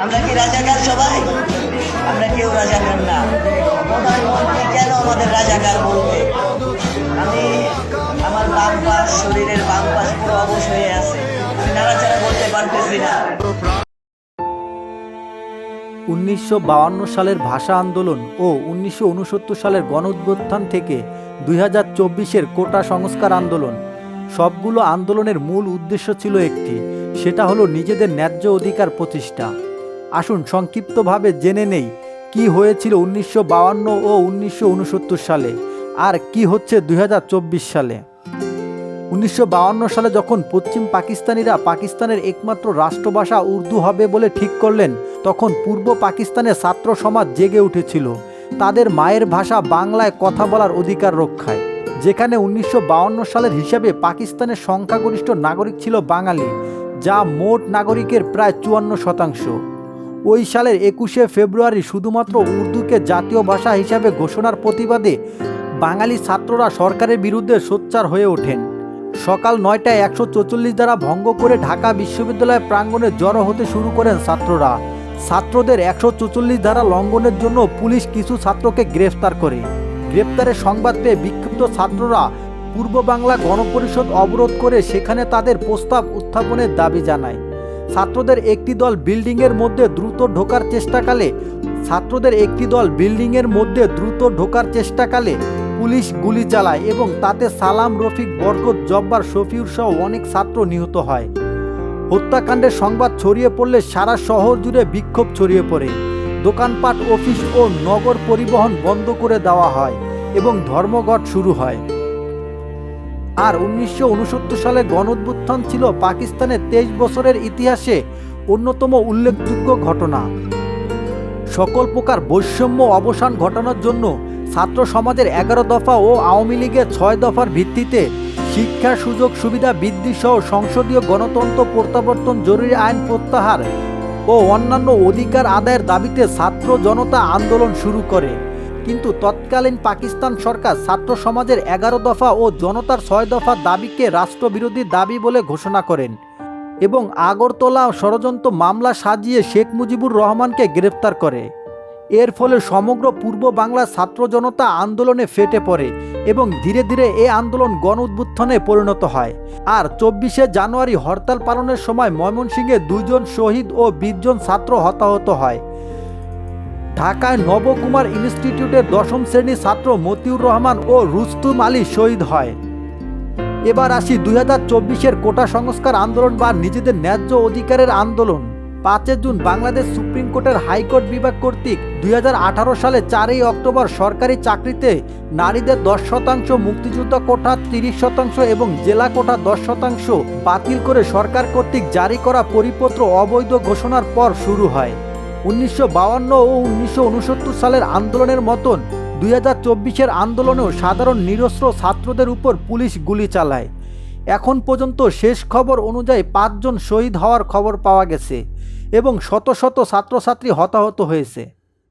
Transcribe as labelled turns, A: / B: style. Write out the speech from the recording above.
A: আমরা কি রাজাকার সবাই? আমরা কেউ রাজাকার না। প্রধানমন্ত্রী কেন আমাদের রাজাকার বলবে? আমি আমার বাম পাশ, শরীরের বাম পাশ পুরো অবশ হয়ে আছে, আমি নাড়াচাড়া করতে পারতেছি না।
B: 1952 সালের ভাষা আন্দোলন ও 1969 সালের গণঅভ্যুত্থান থেকে 2024-এর কোটা সংস্কার আন্দোলন, সবগুলো আন্দোলনের মূল উদ্দেশ্য ছিল একটি, সেটা হলো নিজেদের ন্যায্য অধিকার প্রতিষ্ঠা। আসুন সংক্ষিপ্তভাবে জেনে নেই কি হয়েছিল 1952 ও 1969 সালে আর কি হচ্ছে 2024 সালে। 1952 সালে যখন পশ্চিম পাকিস্তানিরা পাকিস্তানের একমাত্র রাষ্ট্রভাষা উর্দু হবে বলে ঠিক করলেন, তখন পূর্ব পাকিস্তানের ছাত্র সমাজ জেগে উঠেছিল তাদের মায়ের ভাষা বাংলায় কথা বলার অধিকার রক্ষায়। যেখানে 1952 সালের হিসাবে পাকিস্তানের সংখ্যাগরিষ্ঠ নাগরিক ছিল বাঙালি, যা মোট নাগরিকের প্রায় 54%। ওই সালের 21শে ফেব্রুয়ারি শুধুমাত্র উর্দুকে জাতীয় ভাষা হিসাবে ঘোষণার প্রতিবাদে বাঙালি ছাত্ররা সরকারের বিরুদ্ধে সোচ্চার হয়ে ওঠেন। সকাল 9টায় 144 ধারা ভঙ্গ করে ঢাকা বিশ্ববিদ্যালয় প্রাঙ্গণে জড়ো হতে শুরু করেন ছাত্ররা। ছাত্রদের 144 ধারা লঙ্ঘনের জন্য পুলিশ কিছু ছাত্রকে গ্রেফতার করে। গ্রেফতারের সংবাদ পেয়ে বিক্ষুব্ধ ছাত্ররা পূর্ব বাংলা গণপরিষদ অবরোধ করে সেখানে তাদের প্রস্তাব উত্থাপনের দাবি জানায়। ছাত্রদের একটি দল বিল্ডিংয়ের মধ্যে দ্রুত ঢোকার চেষ্টাকালে পুলিশ গুলি চালায় এবং তাতে সালাম, রফিক, বরকত, জব্বার, শফিউর সহ অনেক ছাত্র নিহত হয়। হত্যাকাণ্ডের সংবাদ ছড়িয়ে পড়লে সারা শহর জুড়ে বিক্ষোভ ছড়িয়ে পড়ে। দোকানপাট, অফিস ও নগর পরিবহন বন্ধ করে দেওয়া হয় এবং ধর্মঘট শুরু হয়। আর 1969 সালে গণঅভ্যুত্থান ছিল পাকিস্তানের 23 বছরের ইতিহাসে অন্যতম উল্লেখযোগ্য ঘটনা। সকল প্রকার বৈষম্য অবসান ঘটানোর জন্য ছাত্র সমাজের 11 দফা ও আওয়ামী লীগের 6 দফার ভিত্তিতে শিক্ষা, সুযোগ সুবিধা বৃদ্ধি সহ সংসদীয় গণতন্ত্র প্রত্যাবর্তন, জরুরি আইন প্রত্যাহার ও অন্যান্য অধিকার আদায়ের দাবিতে ছাত্র জনতা আন্দোলন শুরু করে। কিন্তু তৎকালীন পাকিস্তান সরকার ছাত্র সমাজের 11 দফা ও জনতার 6 দফা দাবিকে রাষ্ট্রবিরোধী দাবি বলে ঘোষণা করেন এবং আগরতলা ষড়যন্ত্র মামলা সাজিয়ে শেখ মুজিবুর রহমানকে গ্রেফতার করে। এর ফলে সমগ্র পূর্ব বাংলার ছাত্র জনতা আন্দোলনে ফেটে পড়ে এবং ধীরে ধীরে এই আন্দোলন গণ উত্থানে পরিণত হয়। আর 24শে জানুয়ারি হরতাল পালনের সময় ময়মনসিংহে 2 জন শহীদ ও 20 জন ছাত্র হতাহত হয়। ঢাকায় নবকুমার ইনস্টিটিউটের 10ম শ্রেণীর ছাত্র মতিউর রহমান ও রুস্তুম আলী শহীদ হয়। এবার আসি 2024-এর কোটা সংস্কার আন্দোলন বা নিজেদের ন্যায্য অধিকারের আন্দোলন। 5 জুন বাংলাদেশ সুপ্রিম কোর্টের হাইকোর্ট বিভাগ কর্তৃক 2018 সালে 4 অক্টোবর সরকারি চাকরিতে নারীদের 10%, মুক্তিযোদ্ধা কোটা 30% এবং জেলা কোটা 10% বাতিল করে সরকার কর্তৃক জারি করা পরিপত্র অবৈধ ঘোষণার পর শুরু হয়। 1952 ও 1969 সালের আন্দোলনের মতন 2024-এর আন্দোলনেও সাধারণ নিরস্ত্র ছাত্রদের উপর পুলিশ গুলি চালায়। এখন পর্যন্ত শেষ খবর অনুযায়ী 5 জন শহীদ হওয়ার খবর পাওয়া গেছে এবং শত শত ছাত্রছাত্রী হতাহত হয়েছে।